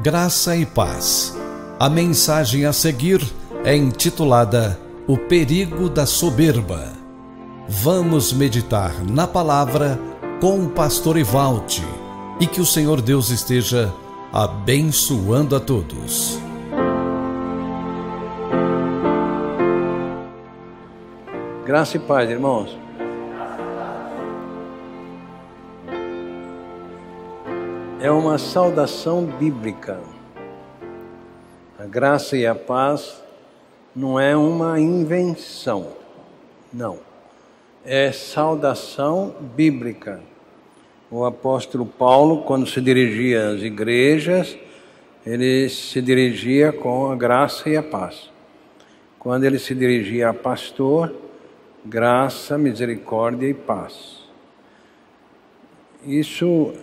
Graça e paz. A mensagem a seguir é intitulada O Perigo da Soberba. Vamos meditar na palavra com o pastor Evaldo e que o Senhor Deus esteja abençoando a todos. Graça e paz, irmãos. É uma saudação bíblica. A graça e a paz não é uma invenção, não. É saudação bíblica. O apóstolo Paulo, quando se dirigia às igrejas, ele se dirigia com a graça e a paz. Quando ele se dirigia a pastor, graça, misericórdia e paz. Isso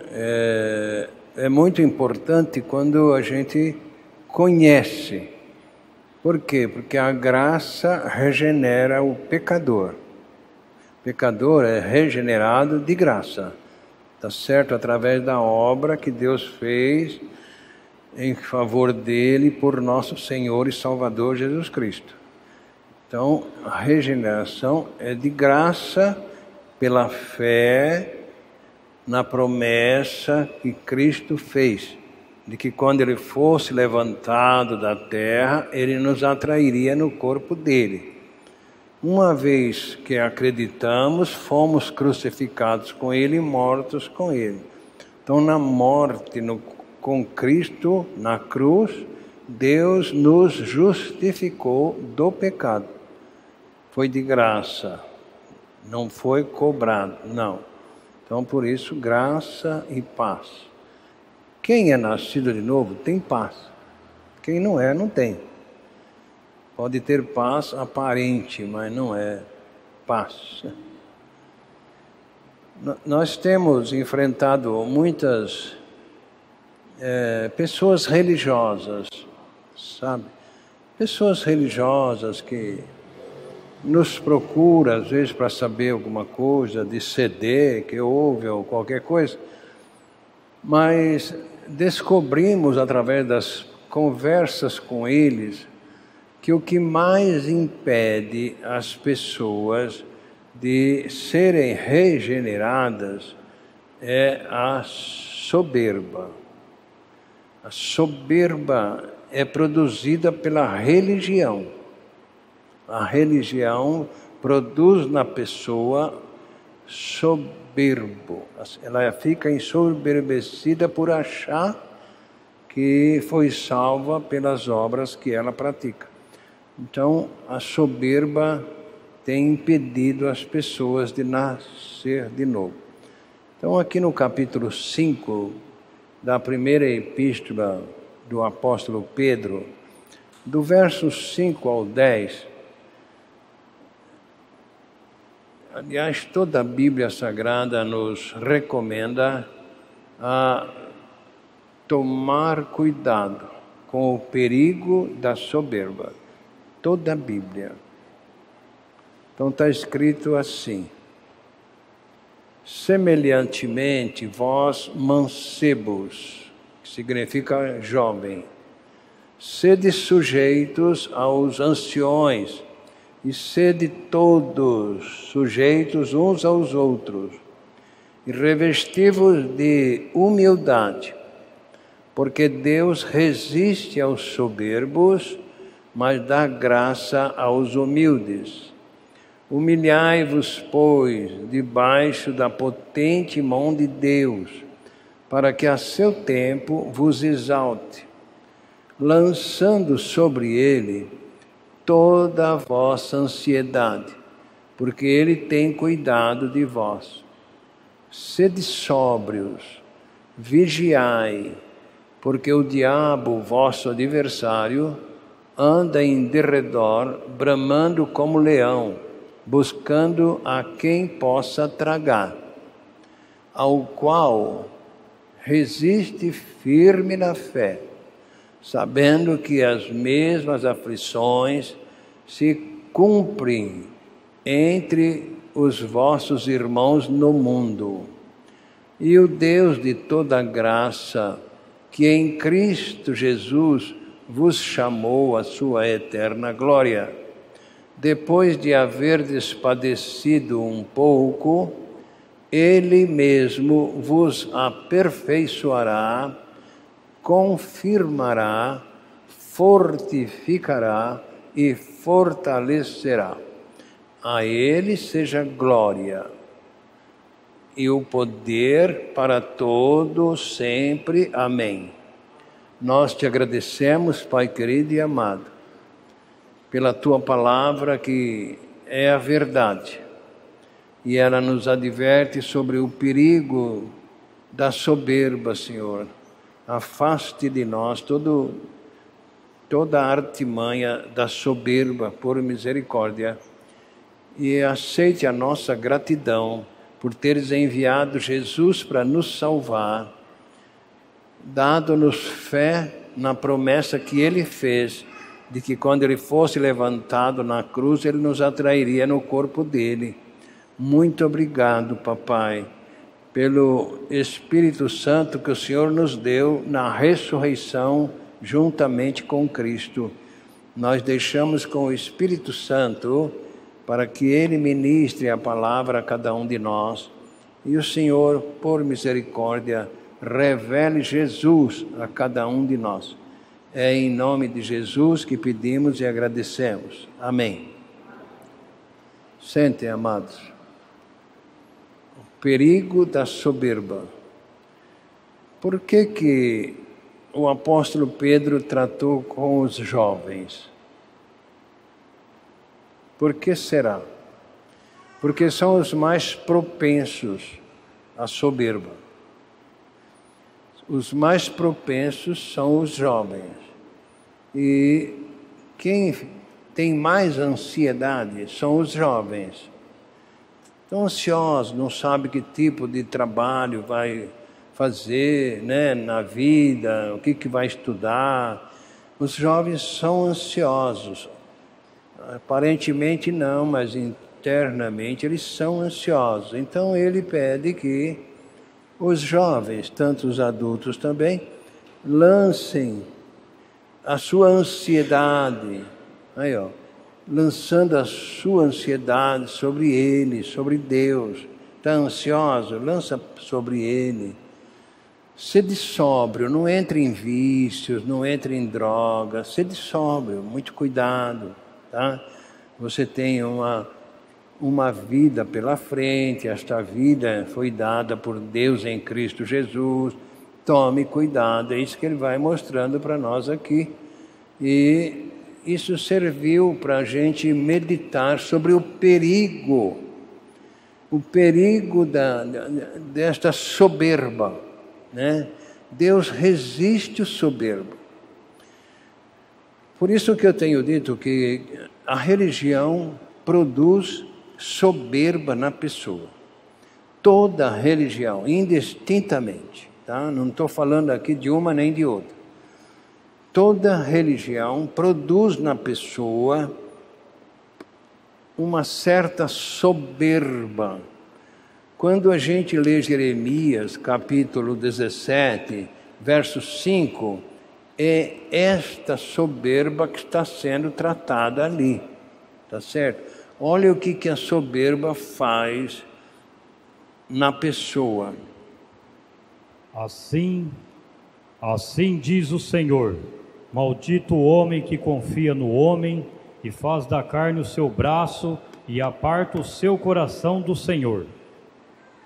é muito importante quando a gente conhece. Por quê? Porque a graça regenera o pecador. O pecador é regenerado de graça. Está certo? Através da obra que Deus fez em favor dele por nosso Senhor e Salvador Jesus Cristo. Então, a regeneração é de graça pela fé na promessa que Cristo fez, de que quando Ele fosse levantado da terra, Ele nos atrairia no corpo dEle. Uma vez que acreditamos, fomos crucificados com Ele e mortos com Ele. Então, na morte com Cristo, na cruz, Deus nos justificou do pecado. Foi de graça, não foi cobrado, não. Então, por isso, graça e paz. Quem é nascido de novo tem paz. Quem não é, não tem. Pode ter paz aparente, mas não é paz. Nós temos enfrentado muitas pessoas religiosas, sabe? Pessoas religiosas que nos procura, às vezes, para saber alguma coisa de CD que houve ou qualquer coisa, mas descobrimos, através das conversas com eles, que o que mais impede as pessoas de serem regeneradas é a soberba. A soberba é produzida pela religião. A religião produz na pessoa soberbo. Ela fica ensoberbecida por achar que foi salva pelas obras que ela pratica. Então, a soberba tem impedido as pessoas de nascer de novo. Então, aqui no capítulo 5 da primeira epístola do apóstolo Pedro, do verso 5 ao 10, aliás, toda a Bíblia Sagrada nos recomenda a tomar cuidado com o perigo da soberba. Toda a Bíblia. Então está escrito assim: semelhantemente, vós mancebos, que significa jovem, sede sujeitos aos anciões, e sede todos sujeitos uns aos outros, e revesti-vos de humildade, porque Deus resiste aos soberbos, mas dá graça aos humildes. Humilhai-vos, pois, debaixo da potente mão de Deus, para que a seu tempo vos exalte, lançando sobre ele toda a vossa ansiedade, porque Ele tem cuidado de vós. Sede sóbrios, vigiai, porque o diabo, vosso adversário, anda em derredor, bramando como leão, buscando a quem possa tragar, ao qual resiste firme na fé, sabendo que as mesmas aflições se cumprem entre os vossos irmãos no mundo. E o Deus de toda graça, que em Cristo Jesus vos chamou à sua eterna glória. Depois de haverdes padecido um pouco, Ele mesmo vos aperfeiçoará, confirmará, fortificará e fortalecerá. A Ele seja glória e o poder para todos sempre. Amém. Nós te agradecemos, Pai querido e amado, pela Tua palavra que é a verdade. E ela nos adverte sobre o perigo da soberba, Senhor. Afaste de nós toda a artimanha da soberba, por misericórdia. E aceite a nossa gratidão por teres enviado Jesus para nos salvar, dado-nos fé na promessa que Ele fez, de que quando Ele fosse levantado na cruz, Ele nos atrairia no corpo dEle. Muito obrigado, Papai, pelo Espírito Santo que o Senhor nos deu na ressurreição juntamente com Cristo. Nós deixamos com o Espírito Santo para que Ele ministre a palavra a cada um de nós. E o Senhor, por misericórdia, revele Jesus a cada um de nós. É em nome de Jesus que pedimos e agradecemos. Amém. Sentem, amados. O perigo da soberba. Por que o apóstolo Pedro tratou com os jovens? Por que será? Porque são os mais propensos à soberba. Os mais propensos são os jovens. E quem tem mais ansiedade são os jovens. Estão ansiosos, não sabe que tipo de trabalho vai fazer, né, na vida, o que vai estudar. Os jovens são ansiosos. Aparentemente não, mas internamente eles são ansiosos. Então ele pede que os jovens, tanto os adultos também, lancem a sua ansiedade, aí ó, lançando a sua ansiedade sobre Ele, sobre Deus. Está ansioso? Lança sobre Ele. Sede sóbrio, não entre em vícios, não entre em drogas. Sede sóbrio, muito cuidado, tá? Você tem uma vida pela frente, esta vida foi dada por Deus em Cristo Jesus. Tome cuidado, é isso que Ele vai mostrando para nós aqui. E isso serviu para a gente meditar sobre o perigo desta soberba, né? Deus resiste o soberbo. Por isso que eu tenho dito que a religião produz soberba na pessoa. Toda religião, indistintamente, tá? Não estou falando aqui de uma nem de outra. Toda religião produz na pessoa uma certa soberba. Quando a gente lê Jeremias, capítulo 17, verso 5, é esta soberba que está sendo tratada ali, tá certo? Olha o que a soberba faz na pessoa. Assim diz o Senhor: maldito o homem que confia no homem e faz da carne o seu braço e aparta o seu coração do Senhor.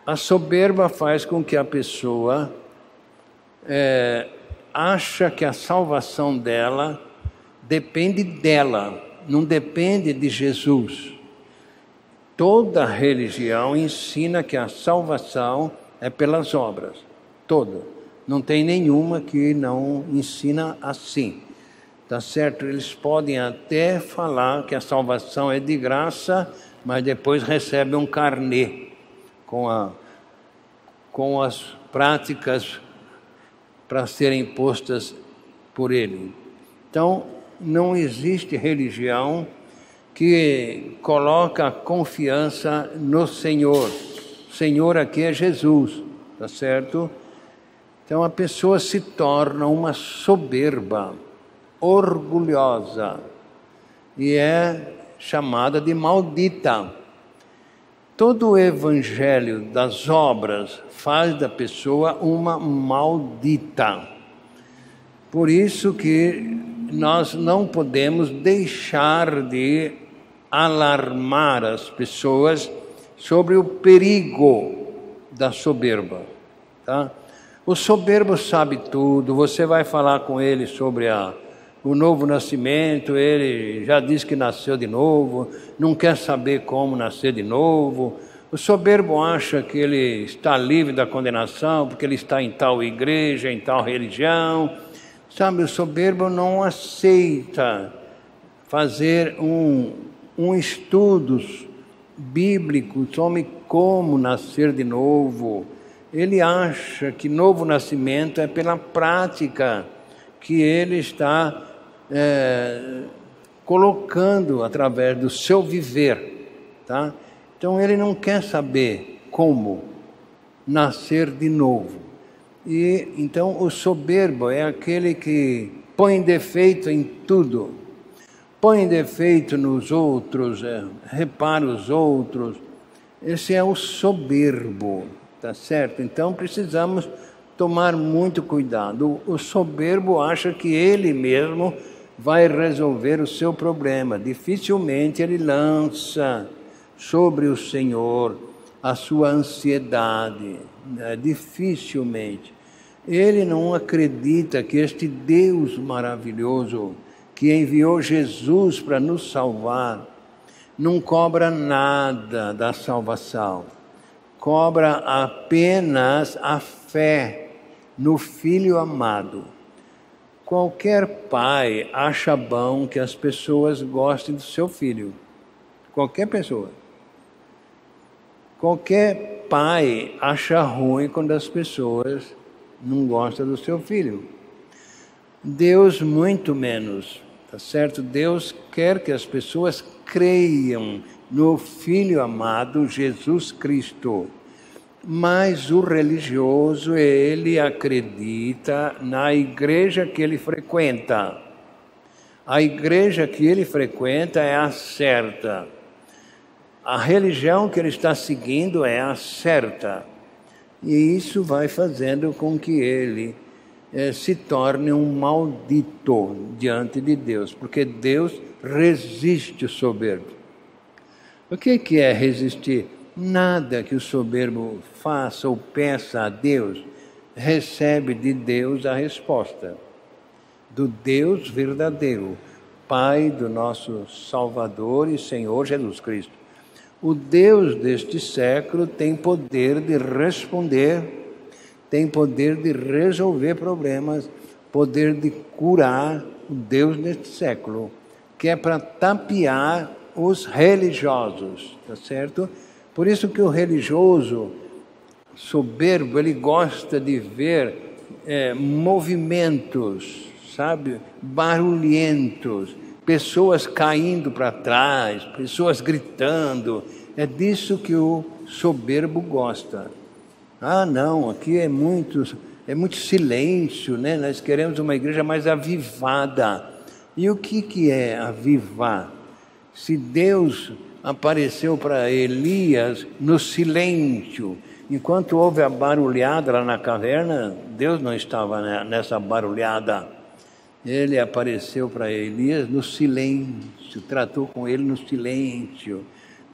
A soberba faz com que a pessoa acha que a salvação dela depende dela, não depende de Jesus. Toda religião ensina que a salvação é pelas obras. Toda. Não tem nenhuma que não ensina assim. Tá certo? Eles podem até falar que a salvação é de graça, mas depois recebem um carnê com as práticas para serem postas por ele. Então, não existe religião que coloca a confiança no Senhor. O Senhor aqui é Jesus, tá certo? Então a pessoa se torna uma soberba, orgulhosa, e é chamada de maldita. Todo o evangelho das obras faz da pessoa uma maldita. Por isso que nós não podemos deixar de alarmar as pessoas sobre o perigo da soberba, tá? O soberbo sabe tudo, você vai falar com ele sobre o novo nascimento, ele já diz que nasceu de novo, não quer saber como nascer de novo. O soberbo acha que ele está livre da condenação porque ele está em tal igreja, em tal religião. Sabe, o soberbo não aceita fazer um estudo bíblico sobre como nascer de novo. Ele acha que novo nascimento é pela prática que ele está colocando através do seu viver, tá? Então ele não quer saber como nascer de novo. E então o soberbo é aquele que põe defeito em tudo, põe defeito nos outros, repara os outros. Esse é o soberbo, tá certo? Então precisamos tomar muito cuidado. O soberbo acha que ele mesmo vai resolver o seu problema. Dificilmente ele lança sobre o Senhor a sua ansiedade, dificilmente. Ele não acredita que este Deus maravilhoso, que enviou Jesus para nos salvar, não cobra nada da salvação. Cobra apenas a fé no Filho amado. Qualquer pai acha bom que as pessoas gostem do seu filho. Qualquer pessoa. Qualquer pai acha ruim quando as pessoas não gostam do seu filho. Deus muito menos, tá certo? Deus quer que as pessoas creiam no Filho amado Jesus Cristo. Mas o religioso, ele acredita na igreja que ele frequenta. A igreja que ele frequenta é a certa. A religião que ele está seguindo é a certa. E isso vai fazendo com que ele se torne um maldito diante de Deus. Porque Deus resiste o soberbo. O que é resistir? Nada que o soberbo faça ou peça a Deus, recebe de Deus a resposta. Do Deus verdadeiro, Pai do nosso Salvador e Senhor Jesus Cristo. O Deus deste século tem poder de responder, tem poder de resolver problemas, poder de curar. O Deus deste século, que é para tapear os religiosos, tá certo? Por isso que o religioso soberbo, ele gosta de ver movimentos, sabe, barulhentos, pessoas caindo para trás, pessoas gritando. É disso que o soberbo gosta. Ah, não, aqui é muito silêncio, né? Nós queremos uma igreja mais avivada. E o que é avivar? Se Deus apareceu para Elias no silêncio, enquanto houve a barulhada lá na caverna, Deus não estava nessa barulhada. Ele apareceu para Elias no silêncio, tratou com ele no silêncio,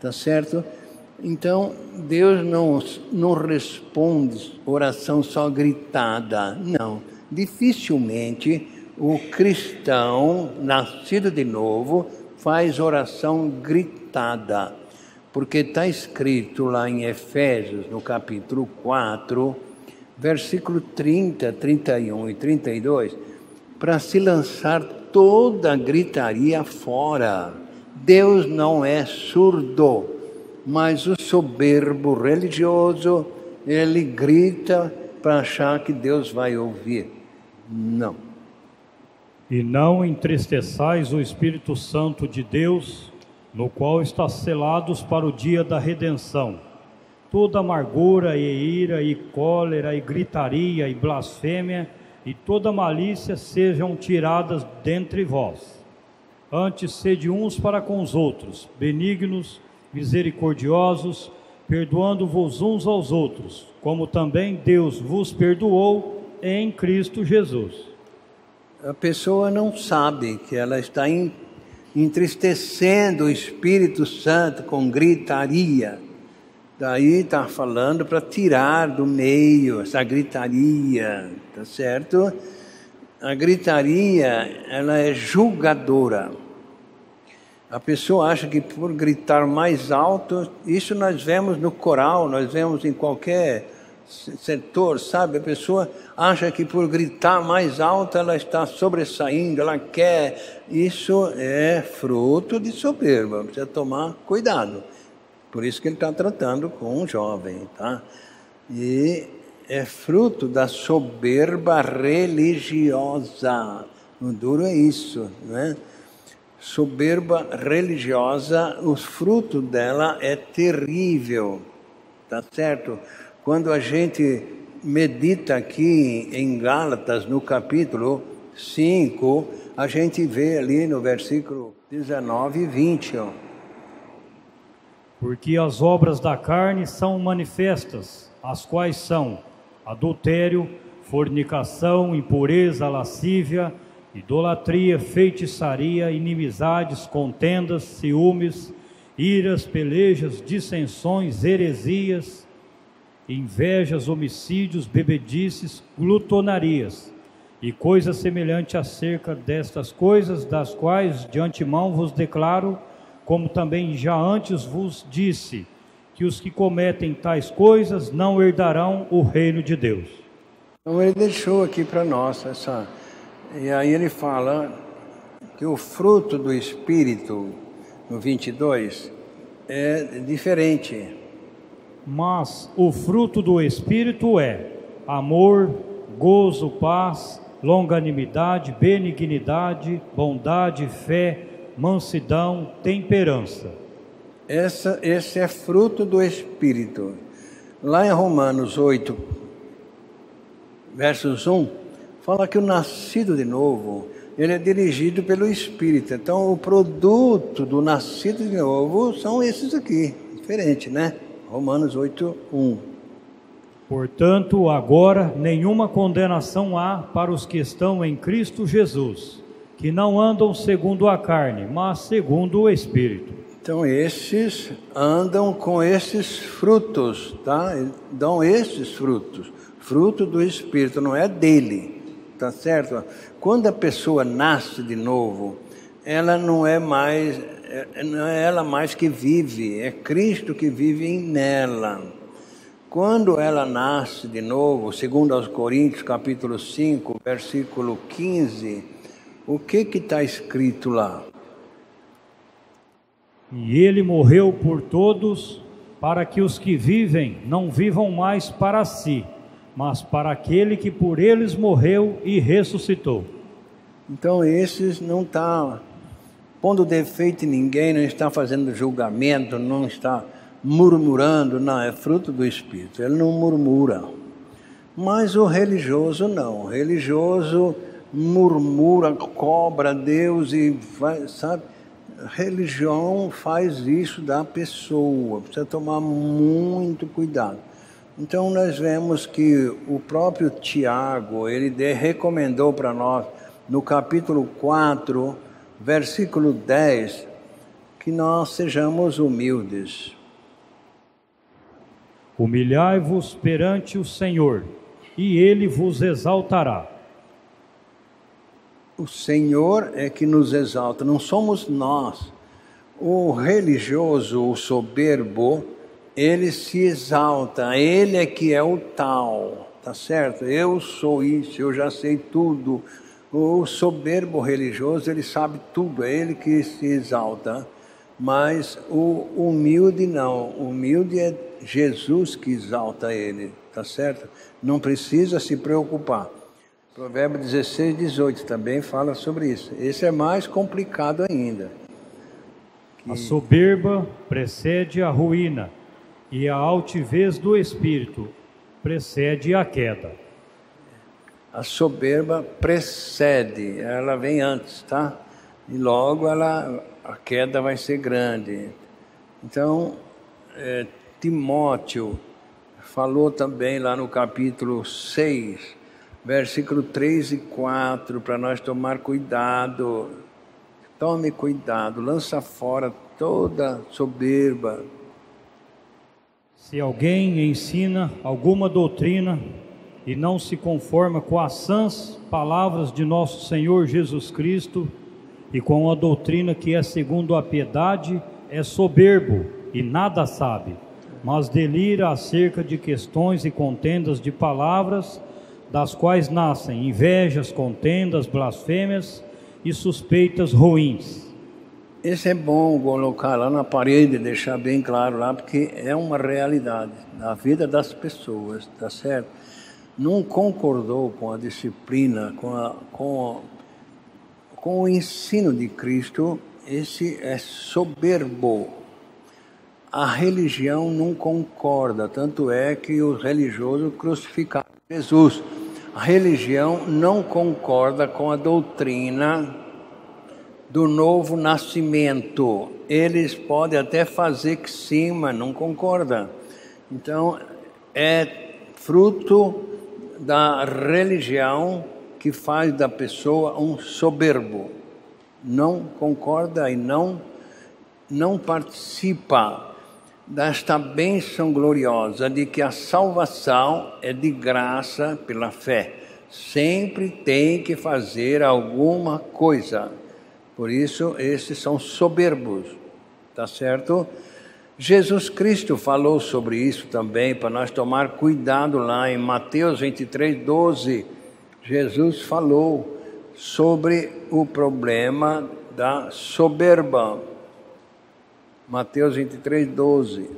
tá certo? Então, Deus não responde oração só gritada, não. Dificilmente o cristão nascido de novo faz oração gritada, porque está escrito lá em Efésios, no capítulo 4, versículo 30, 31 e 32, para se lançar toda a gritaria fora. Deus não é surdo, mas o soberbo religioso, ele grita para achar que Deus vai ouvir. Não. E não entristeçais o Espírito Santo de Deus, no qual está selados para o dia da redenção. toda amargura e ira e cólera e gritaria e blasfêmia e toda malícia sejam tiradas dentre vós. Antes sede uns para com os outros, benignos, misericordiosos, perdoando-vos uns aos outros, como também Deus vos perdoou em Cristo Jesus. A pessoa não sabe que ela está entristecendo o Espírito Santo com gritaria. Daí está falando para tirar do meio essa gritaria, tá certo? A gritaria, ela é julgadora. A pessoa acha que por gritar mais alto, isso nós vemos no coral, nós vemos em qualquer setor, sabe? A pessoa acha que por gritar mais alto ela está sobressaindo, ela quer. Isso é fruto de soberba, precisa tomar cuidado. Por isso que ele está tratando com um jovem, tá? E é fruto da soberba religiosa. O duro é isso, né? Soberba religiosa, o fruto dela é terrível, tá certo? Quando a gente medita aqui em Gálatas, no capítulo 5, a gente vê ali no versículo 19 e 20, ó. Porque as obras da carne são manifestas, as quais são adultério, fornicação, impureza, lascívia, idolatria, feitiçaria, inimizades, contendas, ciúmes, iras, pelejas, dissensões, heresias, invejas, homicídios, bebedices, glutonarias, e coisas semelhantes acerca destas coisas, das quais de antemão vos declaro, como também já antes vos disse, que os que cometem tais coisas não herdarão o reino de Deus. Então ele deixou aqui para nós essa... E aí ele fala que o fruto do Espírito, no 22, é diferente. Mas o fruto do Espírito é amor, gozo, paz, longanimidade, benignidade, bondade, fé, mansidão, temperança. Esse é fruto do Espírito. Lá em Romanos 8, versos 1, fala que o nascido de novo, ele é dirigido pelo Espírito. Então, o produto do nascido de novo são esses aqui, diferente, né? Romanos 8, 1. Portanto, agora nenhuma condenação há para os que estão em Cristo Jesus, que não andam segundo a carne, mas segundo o Espírito. Então, esses andam com esses frutos, tá? Dão esses frutos. Fruto do Espírito, não é dele. Tá certo? Quando a pessoa nasce de novo, ela não é ela mais que vive, é Cristo que vive nela. Quando ela nasce de novo, segundo aos Coríntios, capítulo 5, versículo 15, o que está escrito lá? E ele morreu por todos, para que os que vivem não vivam mais para si, mas para aquele que por eles morreu e ressuscitou. Então esses não está pondo defeito em ninguém, não está fazendo julgamento, não está murmurando, não, é fruto do Espírito, ele não murmura. Mas o religioso não, o religioso murmura, cobra Deus e vai, sabe? Religião faz isso da pessoa, precisa tomar muito cuidado. Então nós vemos que o próprio Tiago, ele recomendou para nós, no capítulo 4, versículo 10, que nós sejamos humildes. Humilhai-vos perante o Senhor, e Ele vos exaltará. O Senhor é que nos exalta, não somos nós. O religioso, o soberbo, ele se exalta, ele é que é o tal, tá certo? Eu sou isso, eu já sei tudo. O soberbo religioso, ele sabe tudo, é ele que se exalta. Mas o humilde não, o humilde é Jesus que exalta ele, tá certo? Não precisa se preocupar. Provérbio 16, 18 também fala sobre isso. Esse é mais complicado ainda. A soberba precede a ruína, E a altivez do espírito precede a queda. A soberba precede, ela vem antes, tá? E logo a queda vai ser grande. Então, Timóteo falou também lá no capítulo 6, versículo 3 e 4, para nós tomar cuidado. Tome cuidado, lança fora toda soberba. Se alguém ensina alguma doutrina e não se conforma com as sãs palavras de nosso Senhor Jesus Cristo e com a doutrina que é segundo a piedade, é soberbo e nada sabe, mas delira acerca de questões e contendas de palavras, das quais nascem invejas, contendas, blasfêmias e suspeitas ruins. Esse é bom colocar lá na parede, deixar bem claro lá, porque é uma realidade na vida das pessoas, tá certo? Não concordou com a disciplina, com o ensino de Cristo, esse é soberbo. A religião não concorda, tanto é que os religiosos crucificaram Jesus. A religião não concorda com a doutrina do novo nascimento. Eles podem até fazer que sim, mas não concordam. Então, é fruto da religião que faz da pessoa um soberbo. Não concorda e não participa desta bênção gloriosa de que a salvação é de graça pela fé. Sempre tem que fazer alguma coisa. Por isso, esses são soberbos, tá certo? Jesus Cristo falou sobre isso também, para nós tomar cuidado lá em Mateus 23, 12. Jesus falou sobre o problema da soberba. Mateus 23, 12.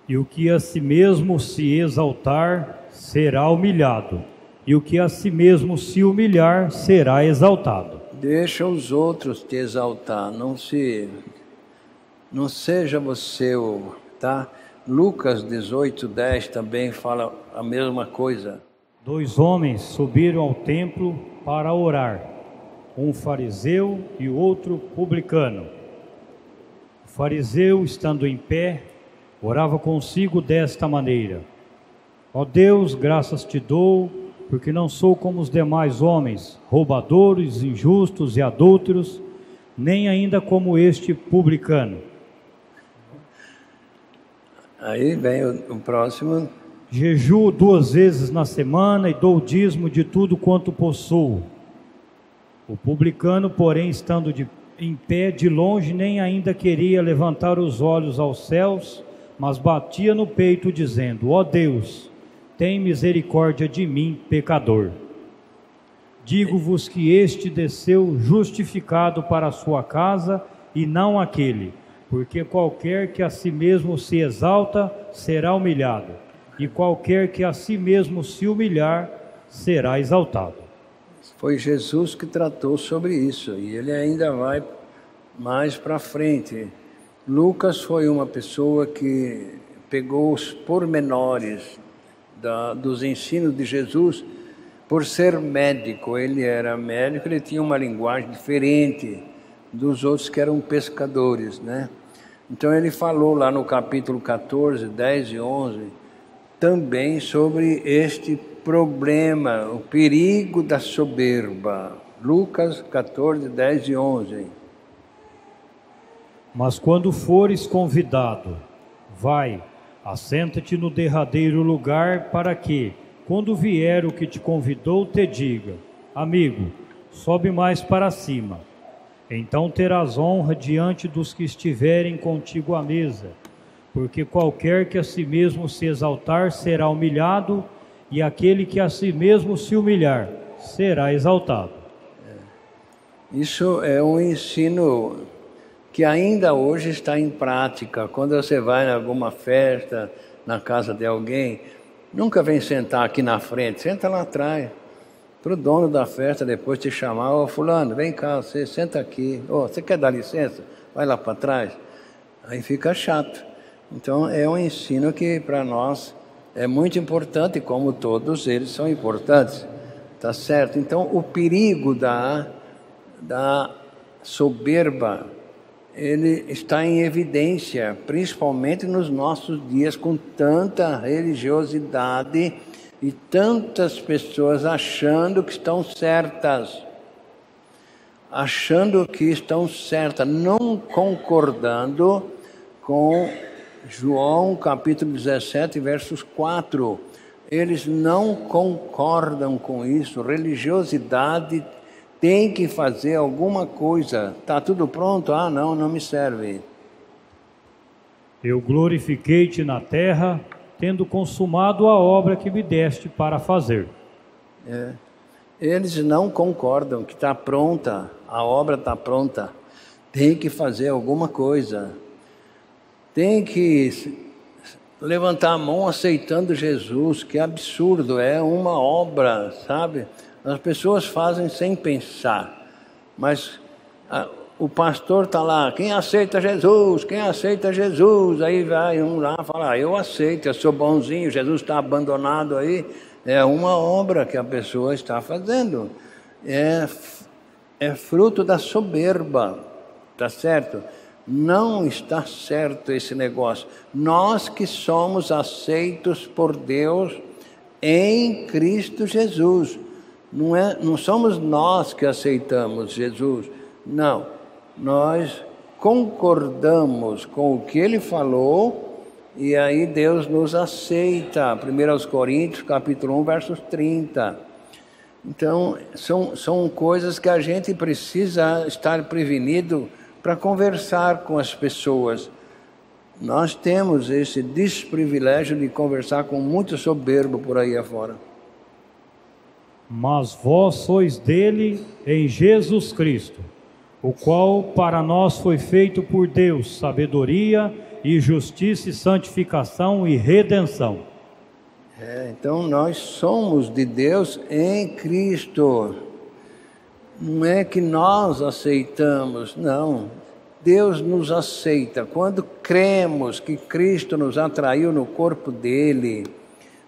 E o que a si mesmo se exaltar, será humilhado. E o que a si mesmo se humilhar, será exaltado. Deixa os outros te exaltar, não seja você o, tá? Lucas 18, 10 também fala a mesma coisa. 2 homens subiram ao templo para orar, um fariseu e o outro publicano. O fariseu, estando em pé, orava consigo desta maneira: ó Deus, graças te dou, porque não sou como os demais homens, roubadores, injustos e adúlteros, nem ainda como este publicano. Aí vem o próximo. Jejuo 2 vezes na semana e dou o dízimo de tudo quanto possuo. O publicano, porém, estando em pé de longe, nem ainda queria levantar os olhos aos céus, mas batia no peito, dizendo: ó Deus, tem misericórdia de mim, pecador. Digo-vos que este desceu justificado para a sua casa, e não aquele, porque qualquer que a si mesmo se exalta, será humilhado, e qualquer que a si mesmo se humilhar, será exaltado. Foi Jesus que tratou sobre isso, e ele ainda vai mais para frente. Lucas foi uma pessoa que pegou os pormenores dos ensinos de Jesus, por ser médico. Ele era médico, ele tinha uma linguagem diferente dos outros que eram pescadores, né? Então ele falou lá no capítulo 14, 10 e 11, também sobre este problema, o perigo da soberba. Lucas 14, 10 e 11. Mas quando fores convidado, vai, assenta-te no derradeiro lugar, para que, quando vier o que te convidou, te diga: amigo, sobe mais para cima. Então terás honra diante dos que estiverem contigo à mesa. Porque qualquer que a si mesmo se exaltar será humilhado, e aquele que a si mesmo se humilhar será exaltado. Isso é um ensino que ainda hoje está em prática. Quando você vai em alguma festa, na casa de alguém, nunca vem sentar aqui na frente, senta lá atrás. Para o dono da festa depois te chamar: ô fulano, vem cá, você senta aqui. Ô, você quer dar licença? Vai lá para trás. Aí fica chato. Então é um ensino que para nós é muito importante, como todos eles são importantes, tá certo? Então o perigo da soberba, ele está em evidência, principalmente nos nossos dias, com tanta religiosidade e tantas pessoas achando que estão certas, não concordando com João capítulo 17, versos 4. Eles não concordam com isso. Religiosidade tem que fazer alguma coisa. Está tudo pronto? Ah, não me serve. Eu glorifiquei-te na terra, tendo consumado a obra que me deste para fazer. Eles não concordam que está pronta, a obra está pronta. Tem que fazer alguma coisa. Tem que levantar a mão aceitando Jesus. Que absurdo, é uma obra, sabe? As pessoas fazem sem pensar, mas o pastor está lá, quem aceita Jesus? Quem aceita Jesus? Aí vai um lá falar, eu aceito, eu sou bonzinho, Jesus está abandonado aí. É uma obra que a pessoa está fazendo, é fruto da soberba, tá certo? Não está certo esse negócio. Nós que somos aceitos por Deus em Cristo Jesus. Não somos nós que aceitamos Jesus, não. Nós concordamos com o que Ele falou e aí Deus nos aceita. 1 Coríntios, capítulo 1, versos 30. Então, são coisas que a gente precisa estar prevenido para conversar com as pessoas. Nós temos esse desprivilégio de conversar com muito soberbo por aí afora. Mas vós sois dele em Jesus Cristo, o qual para nós foi feito por Deus sabedoria e justiça e santificação e redenção. Então nós somos de Deus em Cristo. Não é que nós aceitamos, não. Deus nos aceita. Quando cremos que Cristo nos atraiu no corpo dele,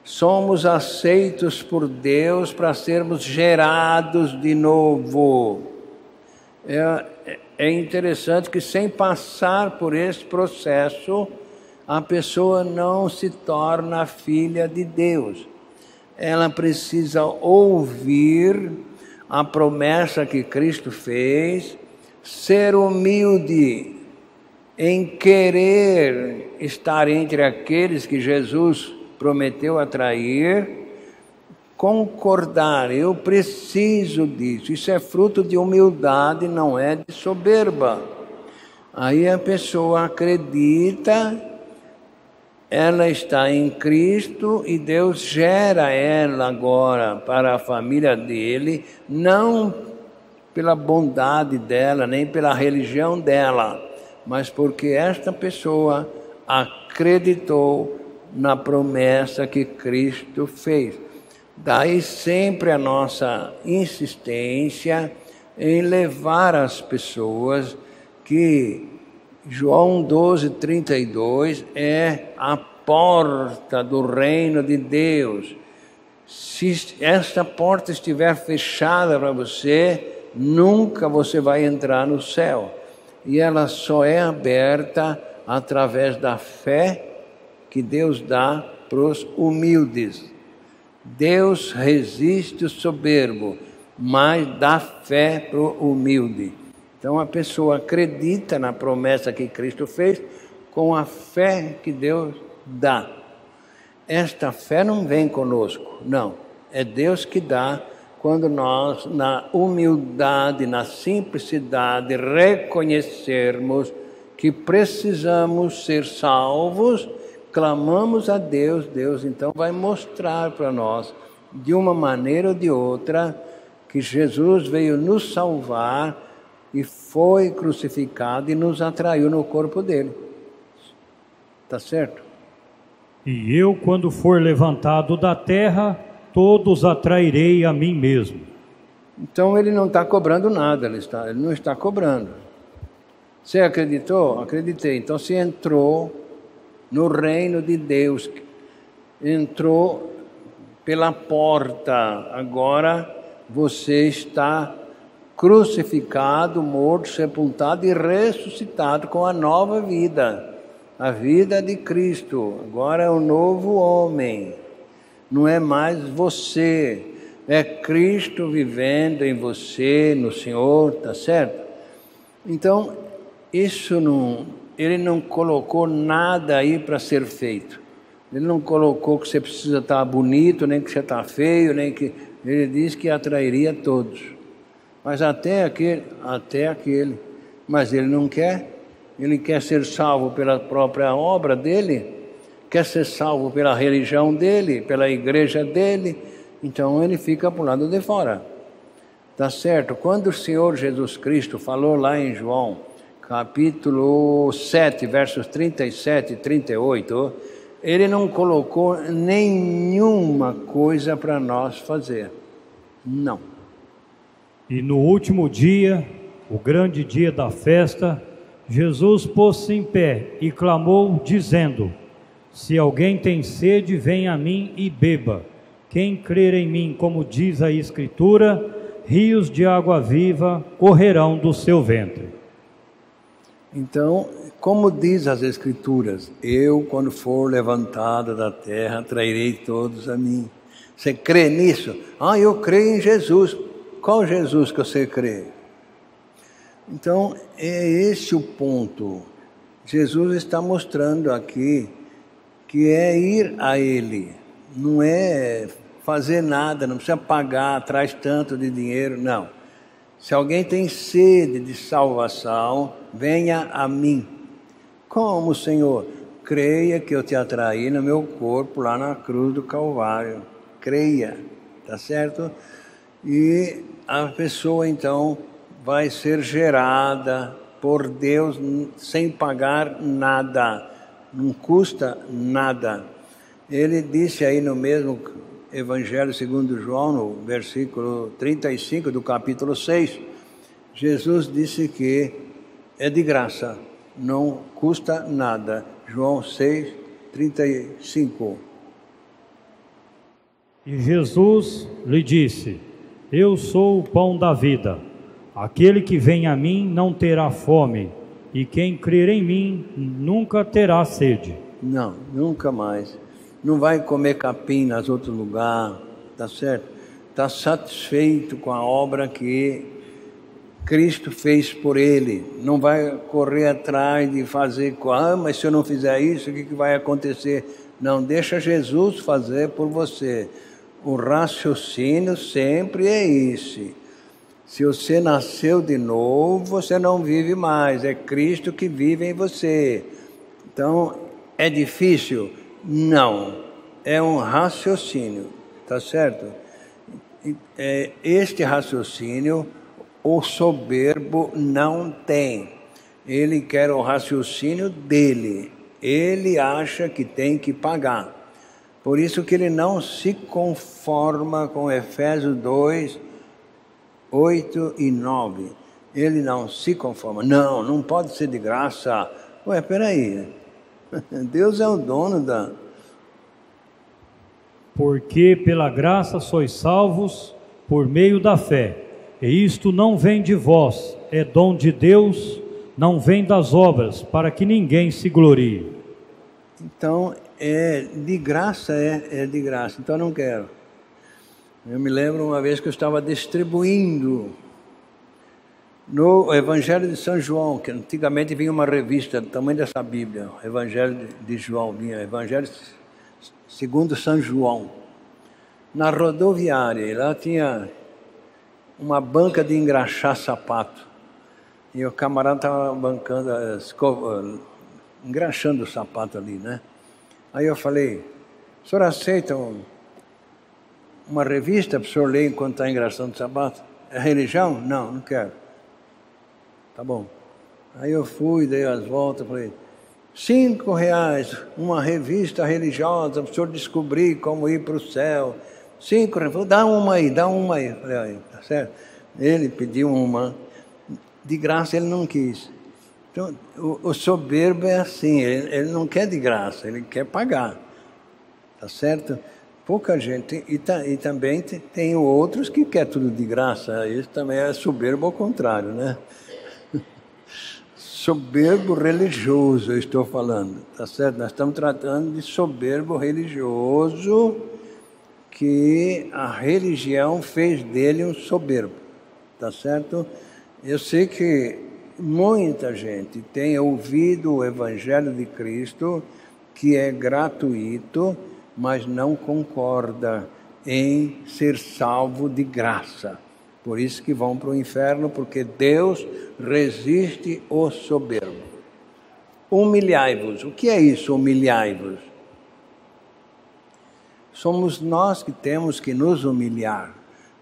somos aceitos por Deus para sermos gerados de novo. É interessante que sem passar por esse processo, a pessoa não se torna filha de Deus. Ela precisa ouvir a promessa que Cristo fez, ser humilde em querer estar entre aqueles que Jesus prometeu atrair, concordar, eu preciso disso. Isso é fruto de humildade, não é de soberba. Aí a pessoa acredita, ela está em Cristo e Deus gera ela agora para a família dele, não pela bondade dela, nem pela religião dela, mas porque esta pessoa acreditou na promessa que Cristo fez. Daí sempre a nossa insistência em levar as pessoas que João 12:32 é a porta do reino de Deus. Se esta porta estiver fechada para você, nunca você vai entrar no céu. E ela só é aberta através da fé que Deus dá para os humildes. Deus resiste o soberbo, mas dá fé para o humilde. Então a pessoa acredita na promessa que Cristo fez com a fé que Deus dá. Esta fé não vem conosco, não. É Deus que dá quando nós, na humildade, na simplicidade, reconhecermos que precisamos ser salvos, clamamos a Deus, Deus então vai mostrar para nós, de uma maneira ou de outra, que Jesus veio nos salvar e foi crucificado e nos atraiu no corpo dele. Tá certo? E eu, quando for levantado da terra, todos atrairei a mim mesmo. Então ele não está cobrando nada, ele não está cobrando. Você acreditou? Acreditei. Então você entrou no reino de Deus. Entrou pela porta, agora você está crucificado, morto, sepultado e ressuscitado com a nova vida, a vida de Cristo. Agora é um novo homem, não é mais você, é Cristo vivendo em você, no Senhor, tá certo? Então, ele não colocou nada aí para ser feito. Ele não colocou que você precisa estar bonito, nem que você está feio, nem que... Ele disse que atrairia todos. Mas até aquele. Mas ele não quer. Ele quer ser salvo pela própria obra dele, quer ser salvo pela religião dele, pela igreja dele. Então ele fica para o lado de fora. Tá certo? Quando o Senhor Jesus Cristo falou lá em João, capítulo 7, versos 37 e 38... Ele não colocou nenhuma coisa para nós fazer. Não. E no último dia, o grande dia da festa, Jesus pôs-se em pé e clamou, dizendo: se alguém tem sede, venha a mim e beba. Quem crer em mim, como diz a Escritura, rios de água viva correrão do seu ventre. Então, como diz as Escrituras, eu, quando for levantado da terra, atrairei todos a mim. Você crê nisso? Eu creio em Jesus. Qual Jesus que você crê? Então, é esse o ponto. Jesus está mostrando aqui que é ir a Ele. Não é fazer nada, não precisa pagar, atrás tanto de dinheiro, não. Se alguém tem sede de salvação, venha a mim. Como, Senhor? Creia que eu te atraí no meu corpo lá na cruz do Calvário. Creia, tá certo? E a pessoa então vai ser gerada por Deus sem pagar nada, não custa nada. Ele disse aí no mesmo Evangelho segundo João, no versículo 35 do capítulo 6, Jesus disse que é de graça, não custa nada. João 6, 35. E Jesus lhe disse: eu sou o pão da vida. Aquele que vem a mim não terá fome, e quem crer em mim nunca terá sede. Não, nunca mais. Não vai comer capim nas outros lugares, tá certo? Está satisfeito com a obra que Cristo fez por ele. Não vai correr atrás de fazer, mas se eu não fizer isso, o que vai acontecer? Não, deixa Jesus fazer por você. O raciocínio sempre é esse. Se você nasceu de novo, você não vive mais. É Cristo que vive em você. Então, é difícil? Não. É um raciocínio, tá certo? Este raciocínio, o soberbo não tem. Ele quer o raciocínio dele. Ele acha que tem que pagar. Por isso que ele não se conforma com Efésios 2, 8 e 9. Ele não se conforma. Não pode ser de graça. Ué, peraí. Deus é o dono da... Porque pela graça sois salvos por meio da fé. E isto não vem de vós, é dom de Deus, não vem das obras, para que ninguém se glorie. Então, de graça, é de graça. Então, eu não quero. Eu me lembro uma vez que eu estava distribuindo no Evangelho de São João, que antigamente vinha uma revista do tamanho dessa Bíblia, o Evangelho de João, vinha Evangelho segundo São João, na rodoviária, e lá tinha uma banca de engraxar sapato, e o camarada estava engraxando o sapato ali, né? Aí eu falei: o senhor aceita uma revista para o senhor ler enquanto está engraxando o sapato? É religião? Não quero. Tá bom. Aí eu fui, dei as voltas, falei: R$5, uma revista religiosa para o senhor descobrir como ir para o céu. R$5, dá uma aí. Falei: aí, tá certo? Ele pediu uma, de graça ele não quis. Então, o soberbo é assim, ele não quer de graça, ele quer pagar, tá certo? Pouca gente, e também tem outros que quer tudo de graça, isso também é soberbo ao contrário, né? Soberbo religioso, eu estou falando, tá certo? Nós estamos tratando de soberbo religioso, que a religião fez dele um soberbo, tá certo? Eu sei que muita gente tem ouvido o Evangelho de Cristo, que é gratuito, mas não concorda em ser salvo de graça. Por isso que vão para o inferno, porque Deus resiste o soberbo. Humilhai-vos. O que é isso, humilhai-vos? Somos nós que temos que nos humilhar.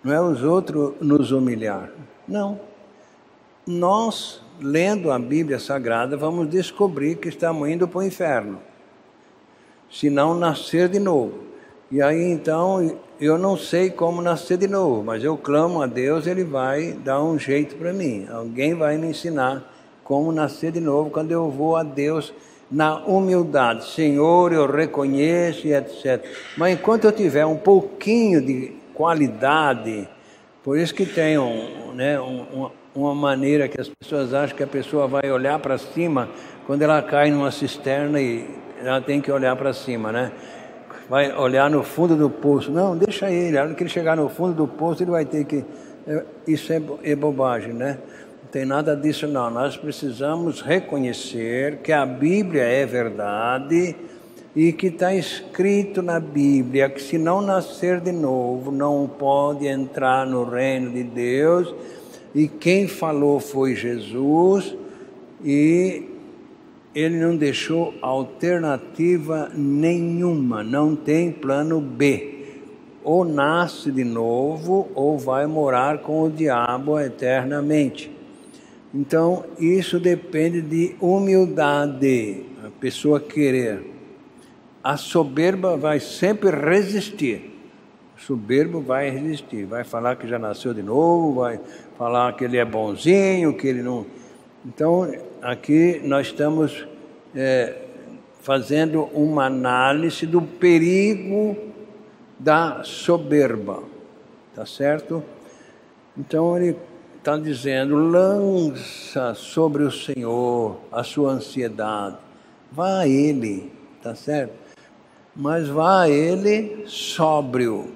Não é os outros nos humilhar. Não. Nós, lendo a Bíblia Sagrada, vamos descobrir que estamos indo para o inferno. Se não nascer de novo. E aí então, eu não sei como nascer de novo, mas eu clamo a Deus, Ele vai dar um jeito para mim. Alguém vai me ensinar como nascer de novo quando eu vou a Deus na humildade. Senhor, eu reconheço e etc. Mas enquanto eu tiver um pouquinho de qualidade, por isso que tem uma maneira que as pessoas acham que a pessoa vai olhar para cima quando ela cai numa cisterna e ela tem que olhar para cima, né? Vai olhar no fundo do poço. Não, deixa ele. A hora que ele chegar no fundo do poço, ele vai ter que... Isso é bobagem, né? Não tem nada disso, não. Nós precisamos reconhecer que a Bíblia é verdade e que está escrito na Bíblia que se não nascer de novo, não pode entrar no reino de Deus. E quem falou foi Jesus e... Ele não deixou alternativa nenhuma, não tem plano B. Ou nasce de novo, ou vai morar com o diabo eternamente. Então, isso depende de humildade, a pessoa querer. A soberba vai sempre resistir. O soberbo vai resistir, vai falar que já nasceu de novo, vai falar que ele é bonzinho, que ele não... Então, aqui nós estamos fazendo uma análise do perigo da soberba, tá certo? Então, ele está dizendo, lança sobre o Senhor a sua ansiedade. Vá a Ele, tá certo? Mas vá a Ele sóbrio.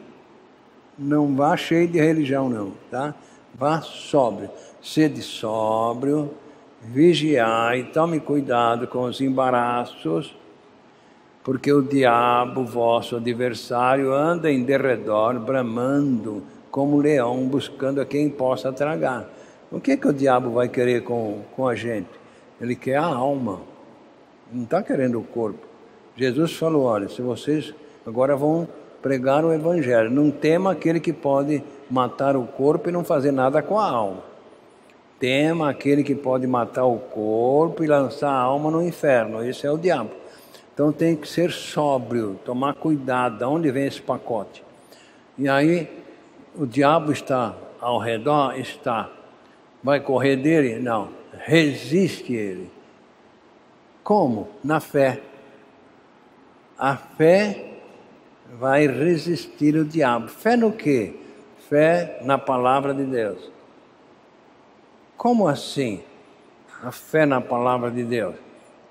Não vá cheio de religião, não, tá? Vá sóbrio. Sede sóbrio, vigiai, tome cuidado com os embaraços, porque o diabo, vosso adversário, anda em derredor, bramando, como leão, buscando a quem possa tragar. O que o diabo vai querer com a gente? Ele quer a alma, não está querendo o corpo. Jesus falou, olha, se vocês agora vão pregar o Evangelho, não tema aquele que pode matar o corpo e não fazer nada com a alma. Tema aquele que pode matar o corpo e lançar a alma no inferno. Esse é o diabo. Então tem que ser sóbrio, tomar cuidado. De onde vem esse pacote? E aí o diabo está ao redor? Está. Vai correr dele? Não. Resiste ele. Como? Na fé. A fé vai resistir o diabo. Fé no quê? Fé na palavra de Deus. Como assim? A fé na palavra de Deus.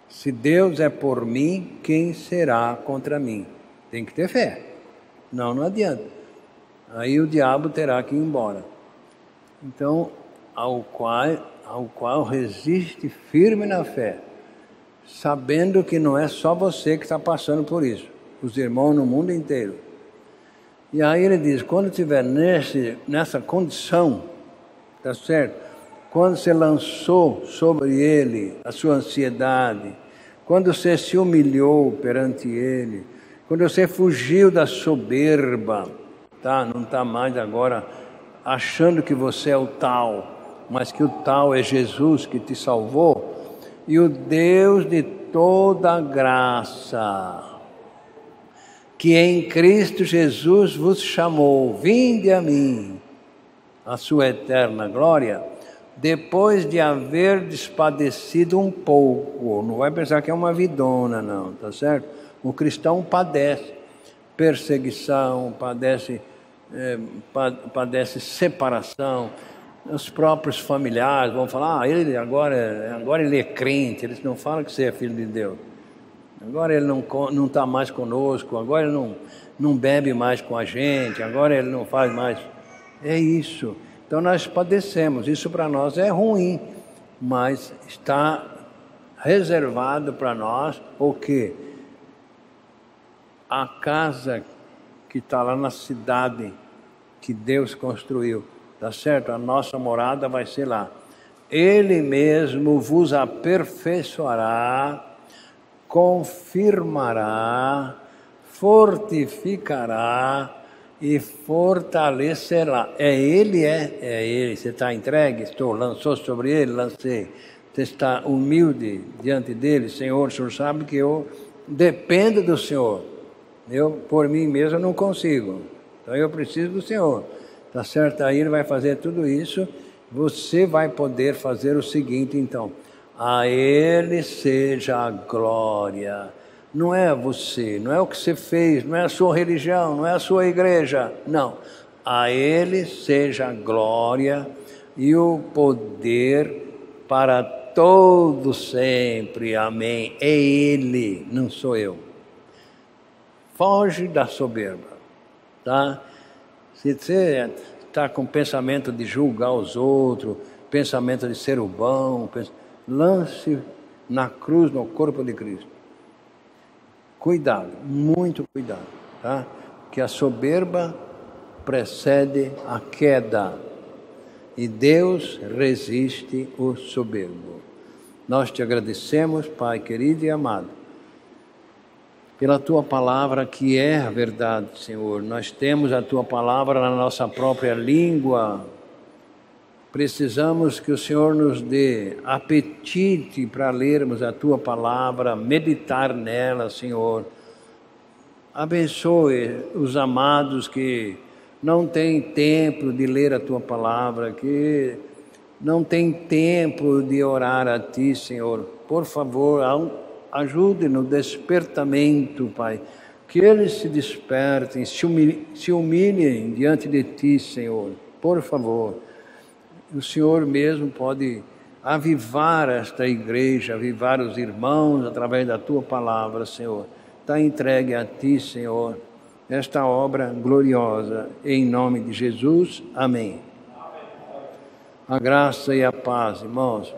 Se Deus é por mim, quem será contra mim? Tem que ter fé. Não adianta. Aí o diabo terá que ir embora. Então, ao qual resiste firme na fé, sabendo que não é só você que está passando por isso, os irmãos no mundo inteiro. E aí ele diz, quando estiver nessa condição, tá certo? Quando você lançou sobre ele a sua ansiedade, quando você se humilhou perante ele, quando você fugiu da soberba, tá? Não está mais agora achando que você é o tal, mas que o tal é Jesus que te salvou, e o Deus de toda graça, que em Cristo Jesus vos chamou, vinde a mim, a sua eterna glória, depois de haver despadecido um pouco. Não vai pensar que é uma vidona, não, tá certo? O cristão padece perseguição, padece separação. Os próprios familiares vão falar: ele agora ele é crente. Eles não falam que você é filho de Deus. Agora ele não está mais conosco. Agora ele não bebe mais com a gente. Agora ele não faz mais. É isso. Então nós padecemos. Isso para nós é ruim, mas está reservado para nós o quê? A casa que está lá na cidade que Deus construiu, tá certo? A nossa morada vai ser lá. Ele mesmo vos aperfeiçoará, confirmará, fortificará e fortalecerá. É Ele. Você está entregue? Lançou sobre Ele? Lancei. Você está humilde diante dEle? Senhor, o Senhor sabe que eu dependo do Senhor. Eu, por mim mesmo, não consigo. Então, eu preciso do Senhor. Tá certo? Aí Ele vai fazer tudo isso. Você vai poder fazer o seguinte, então. A Ele seja a glória. Não é você, não é o que você fez, não é a sua religião, não é a sua igreja. Não. A Ele seja a glória e o poder para todo sempre. Amém. É Ele, não sou eu. Foge da soberba, tá? Se você está com pensamento de julgar os outros, pensamento de ser o bom, lance na cruz, no corpo de Cristo. Cuidado, muito cuidado, tá? Que a soberba precede a queda e Deus resiste o soberbo. Nós te agradecemos, Pai querido e amado, pela Tua palavra que é a verdade, Senhor. Nós temos a Tua palavra na nossa própria língua. Precisamos que o Senhor nos dê apetite para lermos a Tua palavra, meditar nela, Senhor. Abençoe os amados que não têm tempo de ler a Tua palavra, que não têm tempo de orar a Ti, Senhor. Por favor, ajude no despertamento, Pai. Que eles se despertem, se humilhem diante de Ti, Senhor. Por favor. O Senhor mesmo pode avivar esta igreja, avivar os irmãos através da Tua palavra, Senhor. Está entregue a Ti, Senhor, esta obra gloriosa. Em nome de Jesus. Amém. A graça e a paz, irmãos.